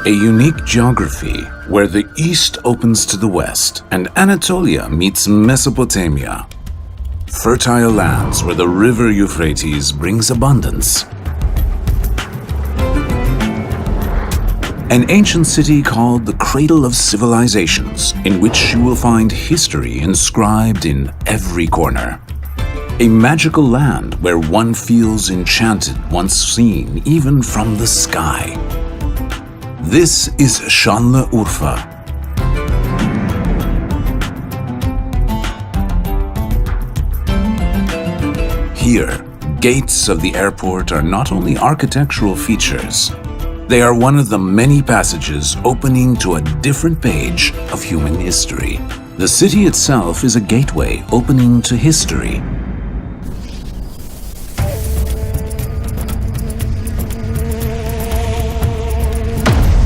A unique geography where the east opens to the west and Anatolia meets Mesopotamia. Fertile lands where the river Euphrates brings abundance. An ancient city called the Cradle of Civilizations, in which you will find history inscribed in every corner. A magical land where one feels enchanted once seen even from the sky. This is Şanlıurfa. Here, gates of the airport are not only architectural features, they are one of the many passages opening to a different page of human history. The city itself is a gateway opening to history.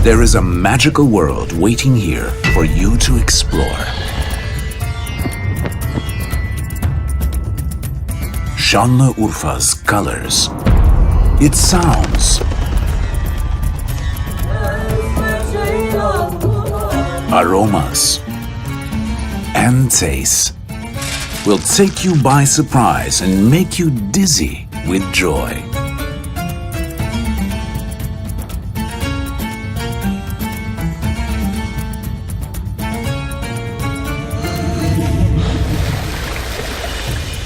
There is a magical world waiting here for you to explore. Şanlıurfa's colors, its sounds, aromas, and tastes will take you by surprise and make you dizzy with joy.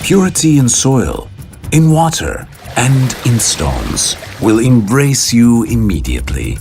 Purity in soil, in water, and in stones will embrace you immediately.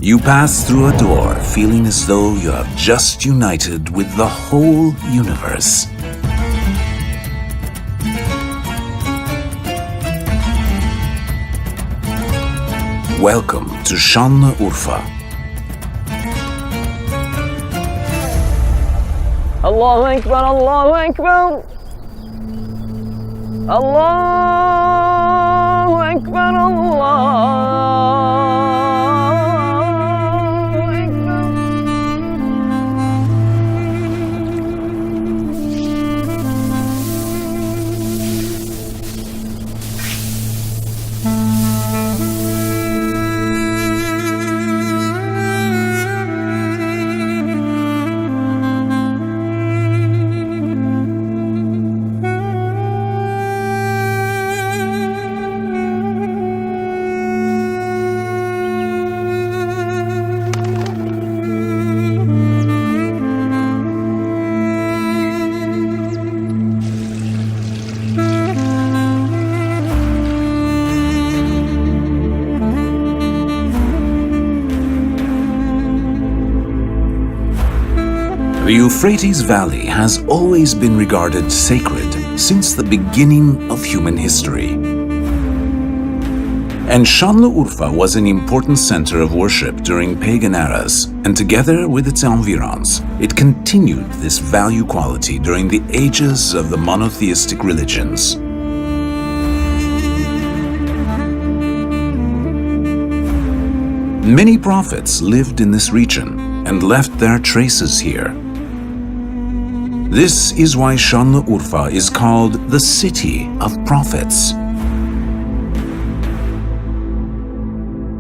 You pass through a door feeling as though you have just united with the whole universe. Welcome to Şanlıurfa. Allahu Ekber, Allahu Ekber. Allahu Ekber, Allah. The Euphrates Valley has always been regarded sacred since the beginning of human history. And Şanlıurfa was an important center of worship during pagan eras, and together with its environs, it continued this value quality during the ages of the monotheistic religions. Many prophets lived in this region and left their traces here. This is why Şanlıurfa is called the City of Prophets.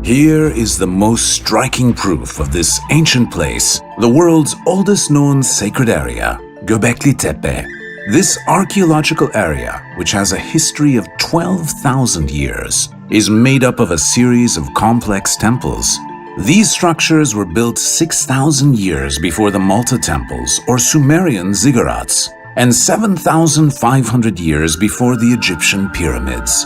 Here is the most striking proof of this ancient place, the world's oldest known sacred area, Göbekli Tepe. This archaeological area, which has a history of 12,000 years, is made up of a series of complex temples. These structures were built 6,000 years before the Malta temples or Sumerian ziggurats, and 7,500 years before the Egyptian pyramids.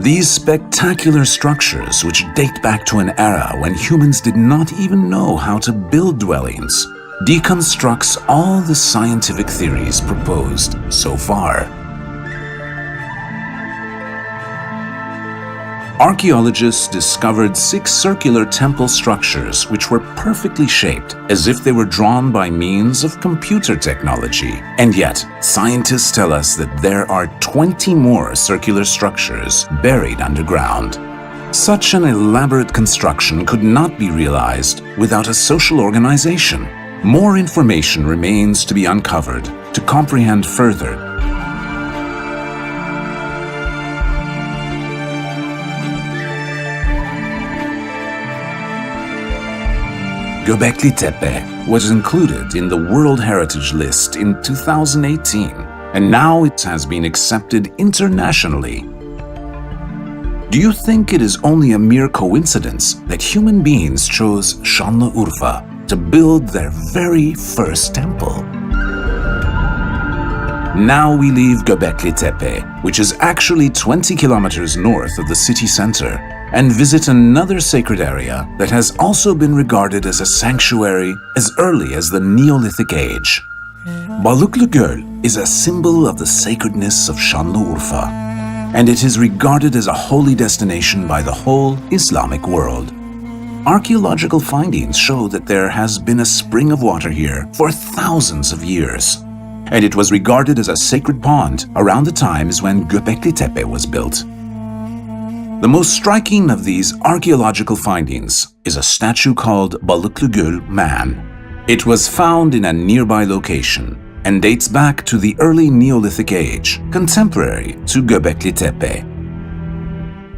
These spectacular structures, which date back to an era when humans did not even know how to build dwellings, deconstructs all the scientific theories proposed so far. Archaeologists discovered 6 circular temple structures which were perfectly shaped, as if they were drawn by means of computer technology. And yet, scientists tell us that there are 20 more circular structures buried underground. Such an elaborate construction could not be realized without a social organization. More information remains to be uncovered to comprehend further. Göbekli Tepe was included in the World Heritage List in 2018, and now it has been accepted internationally. Do you think it is only a mere coincidence that human beings chose Şanlıurfa to build their very first temple? Now we leave Göbekli Tepe, which is actually 20 kilometers north of the city center, and visit another sacred area that has also been regarded as a sanctuary as early as the Neolithic age. Balıklı Göl is a symbol of the sacredness of Şanlıurfa, and it is regarded as a holy destination by the whole Islamic world. Archaeological findings show that there has been a spring of water here for thousands of years, and it was regarded as a sacred pond around the times when Göbekli Tepe was built. The most striking of these archaeological findings is a statue called Balıklı Göl Man. It was found in a nearby location and dates back to the early Neolithic age, contemporary to Göbekli Tepe.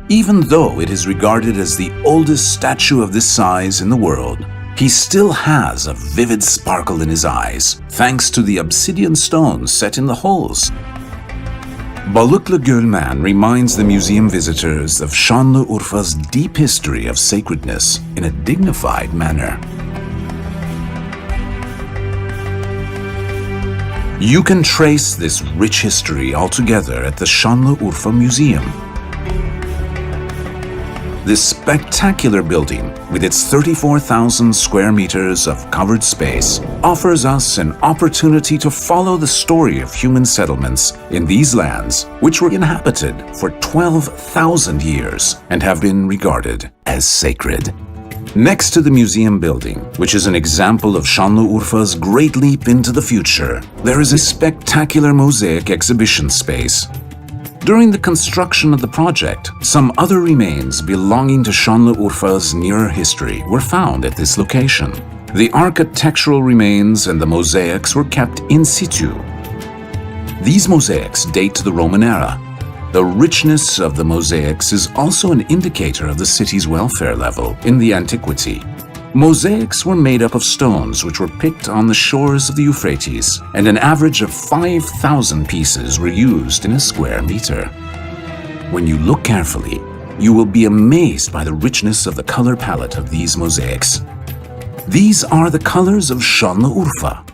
Even though it is regarded as the oldest statue of this size in the world, he still has a vivid sparkle in his eyes, thanks to the obsidian stones set in the holes. Balıklı Göl Man reminds the museum visitors of Şanlıurfa's deep history of sacredness in a dignified manner. You can trace this rich history altogether at the Şanlıurfa Museum. This spectacular building, with its 34,000 square meters of covered space, offers us an opportunity to follow the story of human settlements in these lands, which were inhabited for 12,000 years and have been regarded as sacred. Next to the museum building, which is an example of Şanlıurfa's great leap into the future, there is a spectacular mosaic exhibition space. During the construction of the project, some other remains belonging to Şanlıurfa's nearer history were found at this location. The architectural remains and the mosaics were kept in situ. These mosaics date to the Roman era. The richness of the mosaics is also an indicator of the city's welfare level in the antiquity. Mosaics were made up of stones which were picked on the shores of the Euphrates, and an average of 5,000 pieces were used in a square meter. When you look carefully, you will be amazed by the richness of the color palette of these mosaics. These are the colors of Şanlıurfa.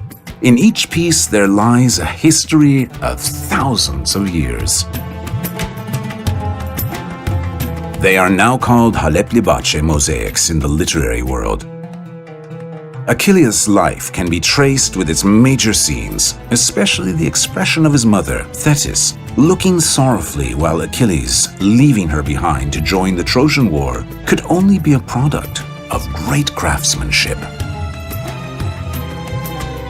In each piece there lies a history of thousands of years. They are now called Halepli mosaics in the literary world. Achilles' life can be traced with its major scenes, especially the expression of his mother, Thetis, looking sorrowfully while Achilles, leaving her behind to join the Trojan War, could only be a product of great craftsmanship.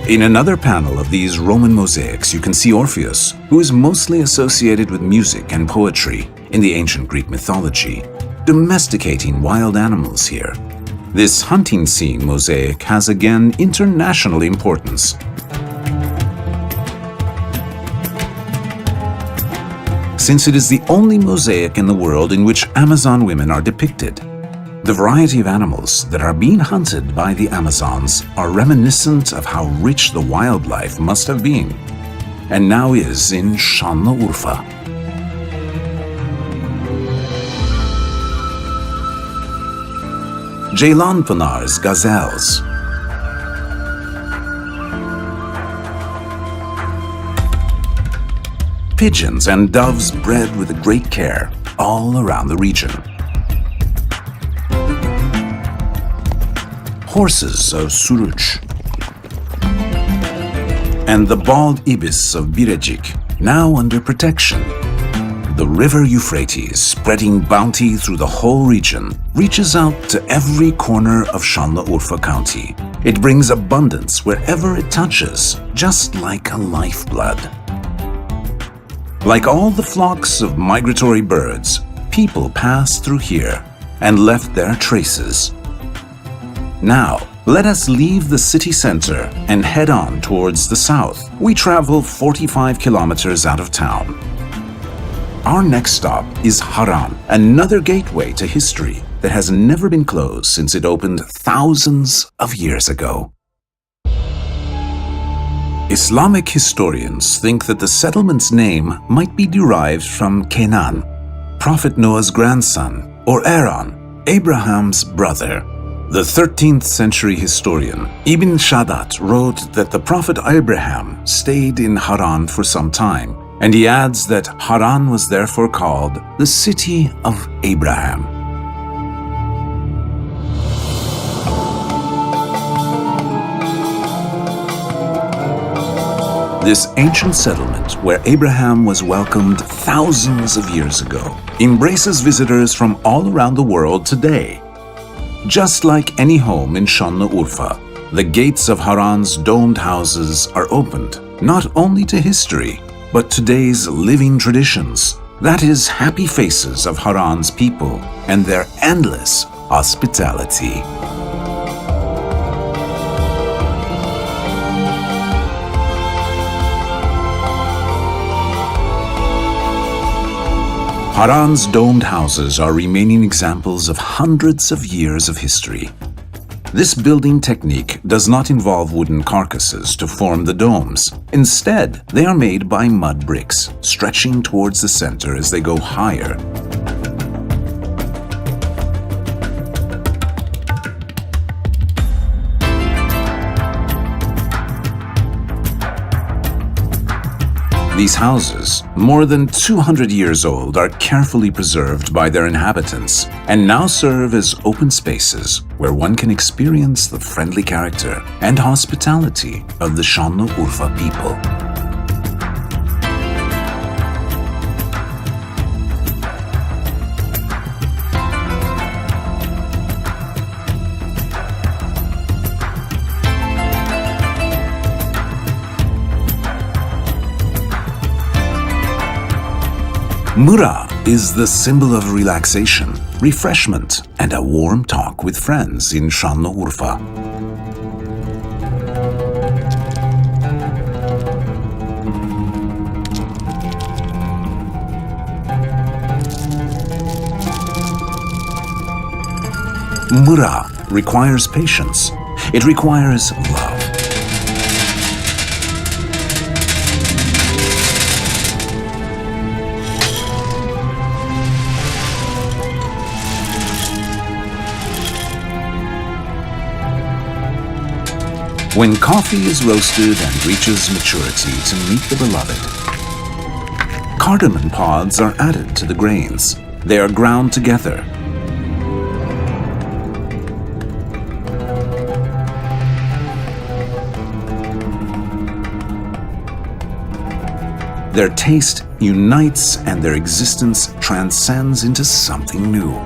In another panel of these Roman mosaics, you can see Orpheus, who is mostly associated with music and poetry in the ancient Greek mythology, domesticating wild animals here. This hunting scene mosaic has again international importance. Since it is the only mosaic in the world in which Amazon women are depicted. The variety of animals that are being hunted by the Amazons are reminiscent of how rich the wildlife must have been, and now is in Şanlıurfa. Ceylanpınar's gazelles. Pigeons and doves bred with great care all around the region. Horses of Suruç. And the bald ibis of Birecik, now under protection. The river Euphrates, spreading bounty through the whole region, reaches out to every corner of Şanlıurfa County. It brings abundance wherever it touches, just like a lifeblood. Like all the flocks of migratory birds, people passed through here and left their traces. Now, let us leave the city center and head on towards the south. We travel 45 kilometers out of town. Our next stop is Haran, another gateway to history that has never been closed since it opened thousands of years ago. Islamic historians think that the settlement's name might be derived from Kenan, Prophet Noah's grandson, or Aaron, Abraham's brother. The 13th century historian Ibn Shaddad wrote that the Prophet Abraham stayed in Haran for some time, and he adds that Haran was therefore called the city of Abraham. This ancient settlement, where Abraham was welcomed thousands of years ago, embraces visitors from all around the world today. Just like any home in Şanlıurfa, the gates of Haran's domed houses are opened not only to history, but today's living traditions, that is, happy faces of Haran's people and their endless hospitality. Haran's domed houses are remaining examples of hundreds of years of history. This building technique does not involve wooden carcasses to form the domes. Instead, they are made by mud bricks, stretching towards the center as they go higher. These houses, more than 200 years old, are carefully preserved by their inhabitants and now serve as open spaces where one can experience the friendly character and hospitality of the Şanlıurfa people. Mıra is the symbol of relaxation, refreshment, and a warm talk with friends in Şanlıurfa. Mıra requires patience. It requires love. When coffee is roasted and reaches maturity to meet the beloved, cardamom pods are added to the grains. They are ground together. Their taste unites and their existence transcends into something new.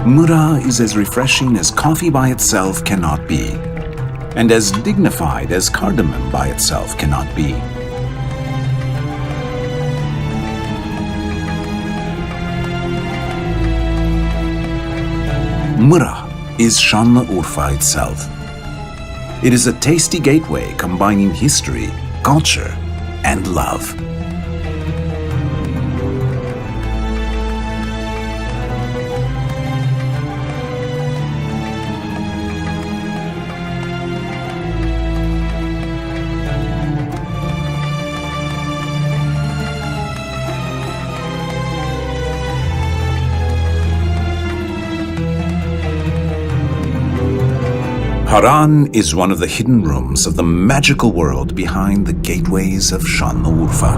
Mıra is as refreshing as coffee by itself cannot be, and as dignified as cardamom by itself cannot be. Mıra is Şanlıurfa itself. It is a tasty gateway combining history, culture, and love. Haran is one of the hidden rooms of the magical world behind the gateways of Şanlıurfa.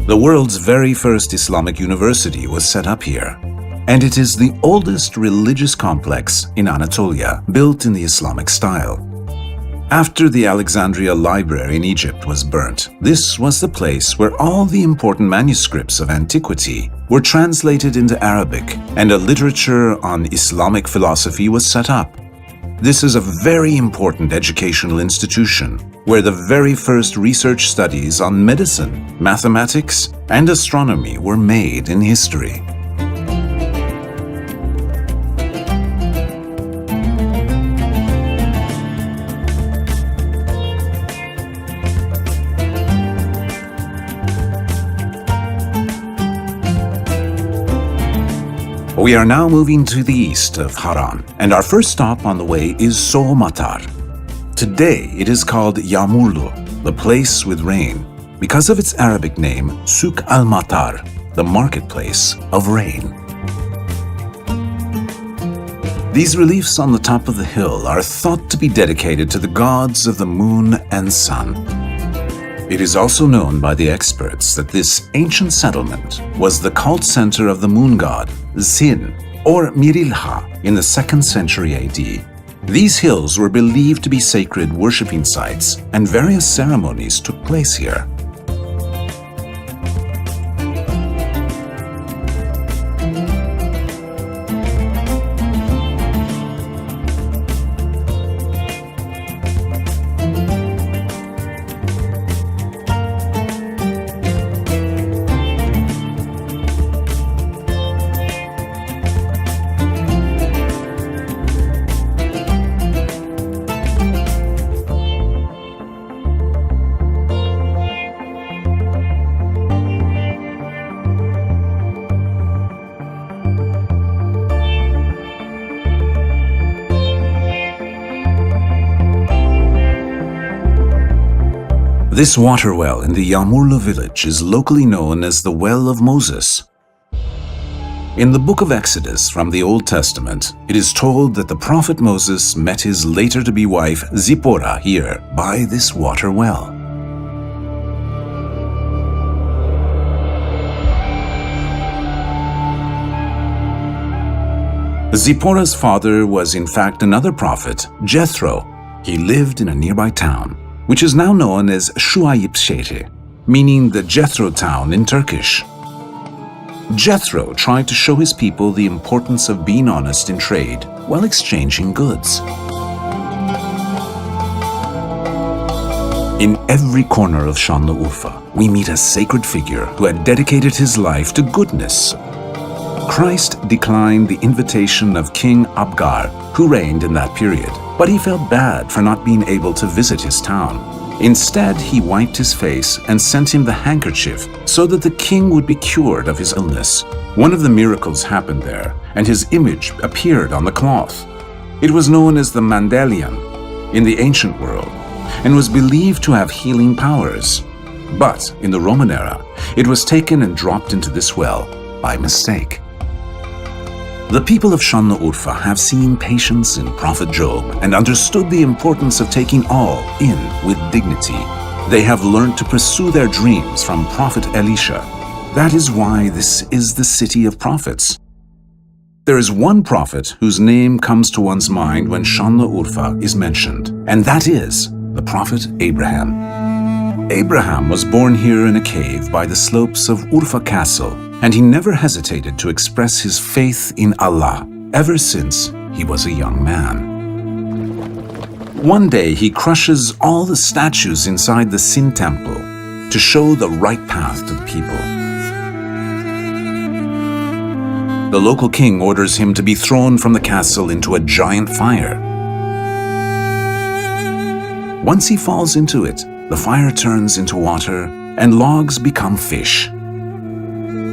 The world's very first Islamic university was set up here, and it is the oldest religious complex in Anatolia, built in the Islamic style. After the Alexandria Library in Egypt was burnt, this was the place where all the important manuscripts of antiquity were translated into Arabic, and a literature on Islamic philosophy was set up. This is a very important educational institution where the very first research studies on medicine, mathematics, and astronomy were made in history. We are now moving to the east of Haran, and our first stop on the way is Soğumatar. Today it is called Yağmurlu, the place with rain, because of its Arabic name, Suk al-Matar, the marketplace of rain. These reliefs on the top of the hill are thought to be dedicated to the gods of the moon and sun. It is also known by the experts that this ancient settlement was the cult center of the moon god, Sin, or Mirilha, in the 2nd century AD. These hills were believed to be sacred worshipping sites, and various ceremonies took place here. This water well in the Yağmurlu village is locally known as the Well of Moses. In the book of Exodus from the Old Testament, it is told that the prophet Moses met his later-to-be wife Zipporah here by this water well. Zipporah's father was in fact another prophet, Jethro. He lived in a nearby town, which is now known as Şuayb, meaning the Jethro town in Turkish. Jethro tried to show his people the importance of being honest in trade while exchanging goods. In every corner of Şanlıurfa, we meet a sacred figure who had dedicated his life to goodness. Christ declined the invitation of King Abgar, who reigned in that period, but he felt bad for not being able to visit his town. Instead, he wiped his face and sent him the handkerchief so that the king would be cured of his illness. One of the miracles happened there, and his image appeared on the cloth. It was known as the Mandalion in the ancient world, and was believed to have healing powers. But in the Roman era, it was taken and dropped into this well by mistake. The people of Şanlıurfa have seen patience in Prophet Job and understood the importance of taking all in with dignity. They have learned to pursue their dreams from Prophet Elisha. That is why this is the city of prophets. There is one prophet whose name comes to one's mind when Şanlıurfa is mentioned, and that is the prophet Abraham. Abraham was born here in a cave by the slopes of Urfa Castle, and he never hesitated to express his faith in Allah ever since he was a young man. One day he crushes all the statues inside the Sin temple to show the right path to the people. The local king orders him to be thrown from the castle into a giant fire. Once he falls into it, the fire turns into water and logs become fish.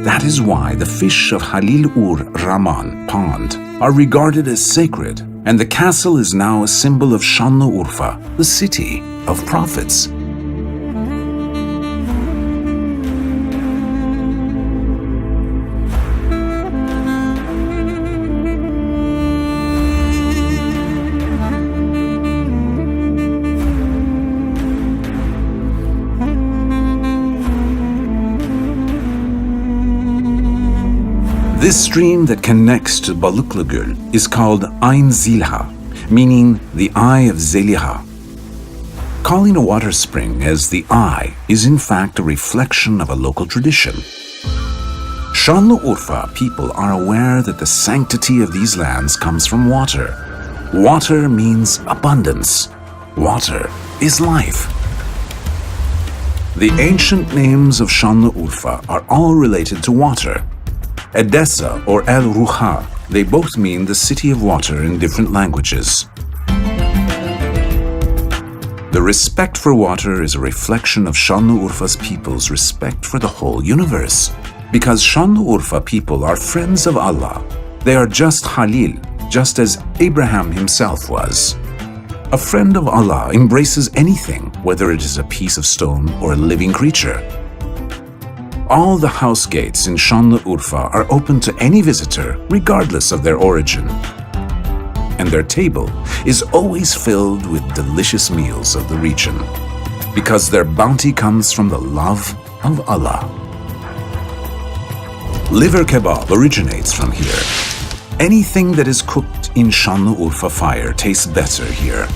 That is why the fish of Halil-ur-Rahman pond are regarded as sacred, and the castle is now a symbol of Şanlıurfa, the city of prophets. This stream that connects to Balıklı Göl is called Ayn Zilha, meaning the Eye of Zeliha. Calling a water spring as the eye is in fact a reflection of a local tradition. Şanlıurfa people are aware that the sanctity of these lands comes from water. Water means abundance. Water is life. The ancient names of Şanlıurfa are all related to water. Edessa or El Ruha, they both mean the city of water in different languages. The respect for water is a reflection of Şanlıurfa's people's respect for the whole universe. Because Şanlıurfa people are friends of Allah. They are just Halil, just as Abraham himself was. A friend of Allah embraces anything, whether it is a piece of stone or a living creature. All the house gates in Şanlıurfa are open to any visitor, regardless of their origin. And their table is always filled with delicious meals of the region, because their bounty comes from the love of Allah. Liver kebab originates from here. Anything that is cooked in Şanlıurfa fire tastes better here.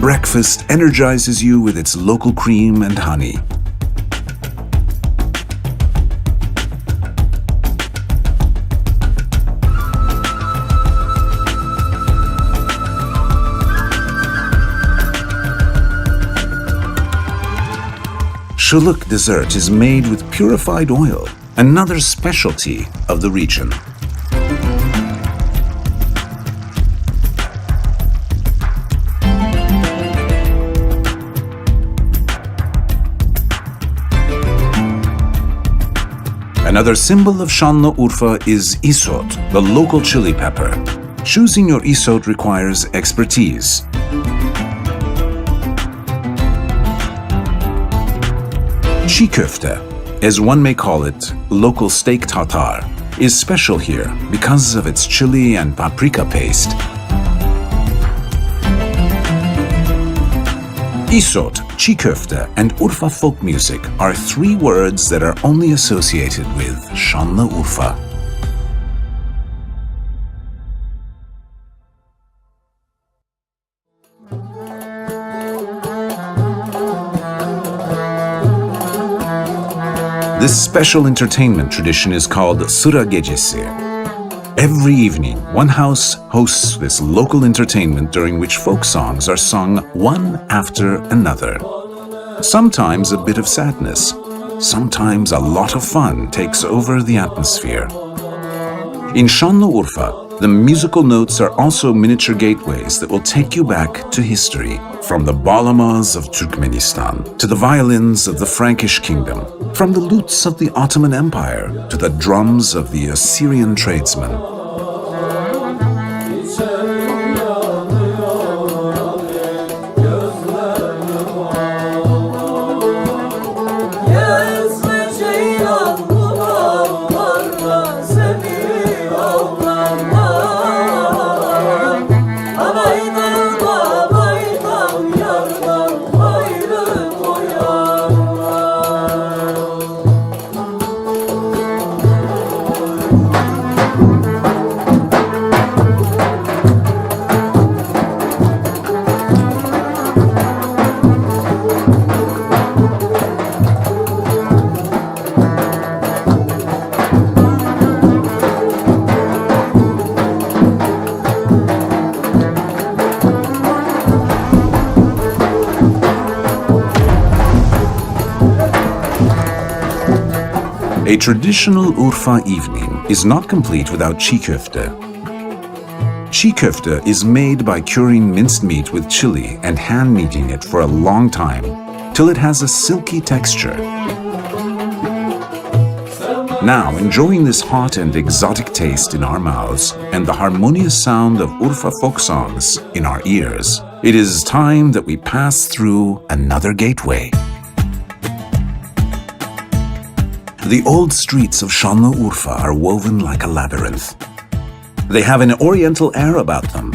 Breakfast energizes you with its local cream and honey. Şıllık dessert is made with purified oil, another specialty of the region. Another symbol of Şanlıurfa is isot, the local chili pepper. Choosing your isot requires expertise. Çiğ köfte, as one may call it, local steak tartare, is special here because of its chili and paprika paste. Isot, çiğ köfte, and Urfa folk music are three words that are only associated with Şanlıurfa. This special entertainment tradition is called Sıra Gecesi. Every evening, one house hosts this local entertainment during which folk songs are sung one after another. Sometimes a bit of sadness, sometimes a lot of fun takes over the atmosphere. In Şanlıurfa, the musical notes are also miniature gateways that will take you back to history, from the bağlamas of Turkmenistan to the violins of the Frankish kingdom, from the lutes of the Ottoman Empire to the drums of the Assyrian tradesmen. A traditional Urfa evening is not complete without çiğ köfte. Çiğ köfte is made by curing minced meat with chili and hand kneading it for a long time till it has a silky texture. Now, enjoying this hot and exotic taste in our mouths and the harmonious sound of Urfa folk songs in our ears, it is time that we pass through another gateway. The old streets of Şanlıurfa are woven like a labyrinth. They have an oriental air about them.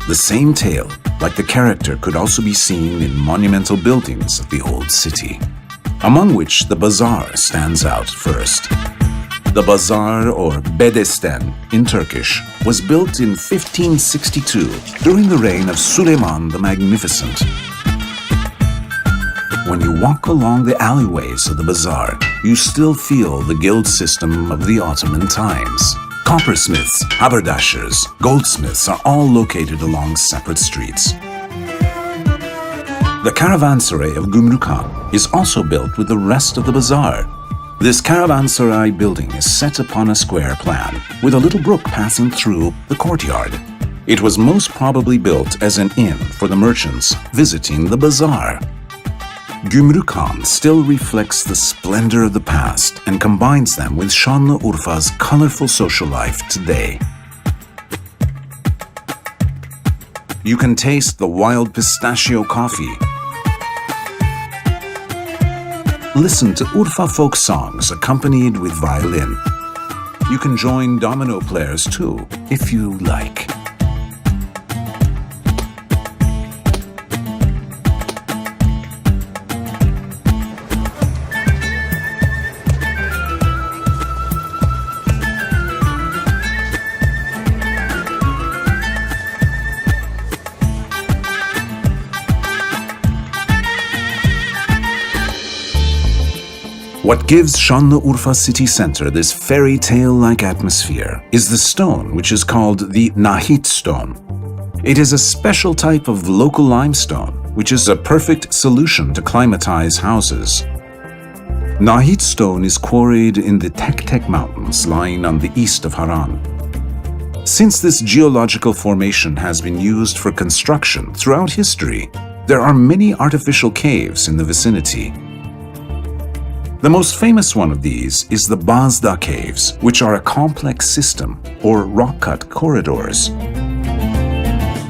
The same tale, like the character, could also be seen in monumental buildings of the old city, among which the bazaar stands out first. The bazaar, or bedesten in Turkish, was built in 1562 during the reign of Suleiman the Magnificent. When you walk along the alleyways of the bazaar, you still feel the guild system of the Ottoman times. Coppersmiths, haberdashers, goldsmiths are all located along separate streets. The caravanserai of Gümrük Khan is also built with the rest of the bazaar. This caravanserai building is set upon a square plan, with a little brook passing through the courtyard. It was most probably built as an inn for the merchants visiting the bazaar. Gümrük Khan still reflects the splendor of the past and combines them with Şanlıurfa's colorful social life today. You can taste the wild pistachio coffee. Listen to Urfa folk songs accompanied with violin. You can join domino players too, if you like. What gives Şanlıurfa city center this fairy tale-like atmosphere is the stone which is called the Nahit stone. It is a special type of local limestone, which is a perfect solution to climatize houses. Nahit stone is quarried in the Tek Mountains lying on the east of Haran. Since this geological formation has been used for construction throughout history, there are many artificial caves in the vicinity. The most famous one of these is the Bazda Caves, which are a complex system, or rock-cut corridors.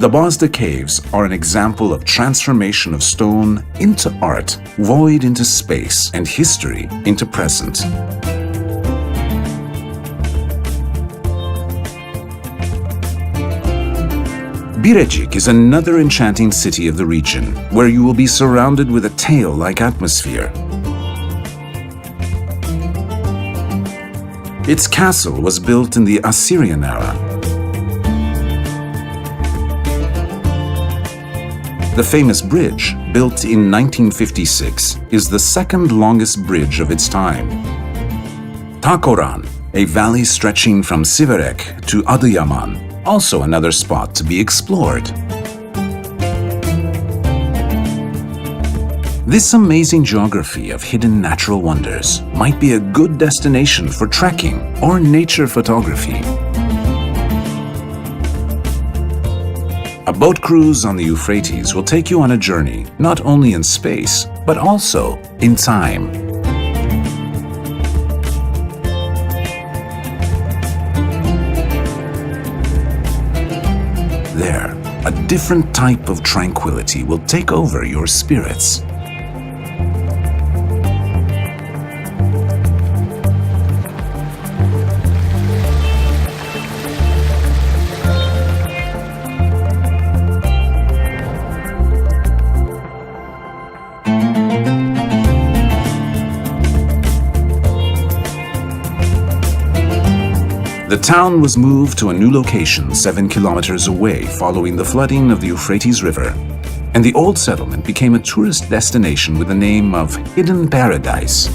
The Bazda Caves are an example of transformation of stone into art, void into space, and history into present. Birecik is another enchanting city of the region, where you will be surrounded with a tale-like atmosphere. Its castle was built in the Assyrian era. The famous bridge, built in 1956, is the second longest bridge of its time. Takoran, a valley stretching from Siverek to Adıyaman, also another spot to be explored. This amazing geography of hidden natural wonders might be a good destination for trekking or nature photography. A boat cruise on the Euphrates will take you on a journey not only in space, but also in time. There, a different type of tranquility will take over your spirits. The town was moved to a new location 7 kilometers away following the flooding of the Euphrates River, and the old settlement became a tourist destination with the name of Hidden Paradise.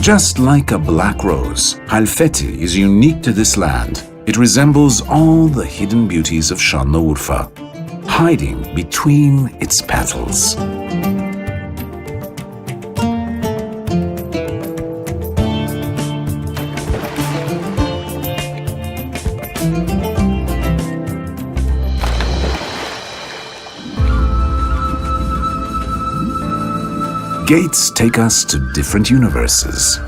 Just like a black rose, Halfeti is unique to this land. It resembles all the hidden beauties of Şanlıurfa, hiding between its petals. Gates take us to different universes.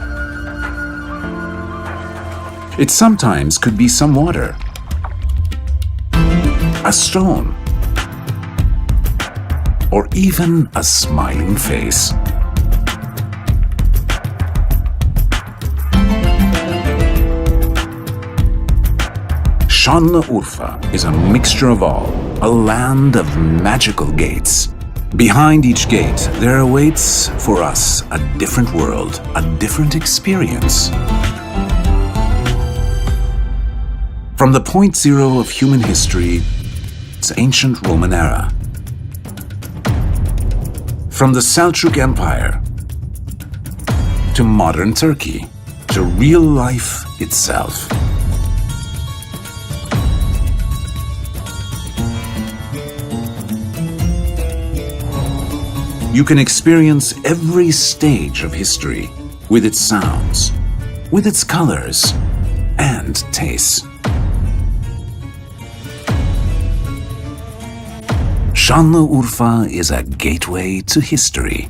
It sometimes could be some water, a stone, or even a smiling face. Şanlıurfa is a mixture of all, a land of magical gates. Behind each gate, there awaits for us a different world, a different experience. From the point zero of human history, its ancient Roman era. From the Selçuk Empire to modern Turkey, to real life itself. You can experience every stage of history with its sounds, with its colors and tastes. Şanlıurfa is a gateway to history.